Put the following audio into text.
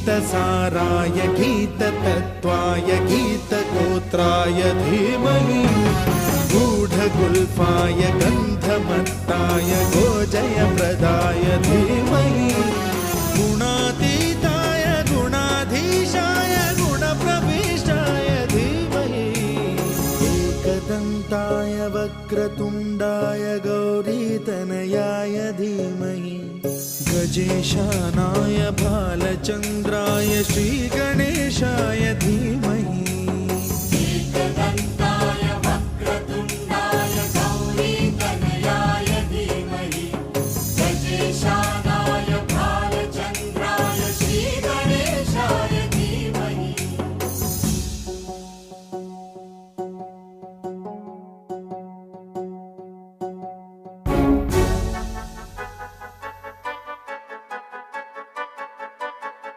गीतसाराय गीततत्त्वाय गीतगोत्राय धीमहि गूढगुल्फाय गन्धमत्ताय गोजयप्रदाय धीमहि गुणातीताय गुणाधीशाय गुणप्रविष्टाय धीमहि एकदन्ताय वक्रतुण्डाय गौरीतनयाय धीमहि गजेशानाय बालचन्द्राय श्रीगणेशाय धीमहि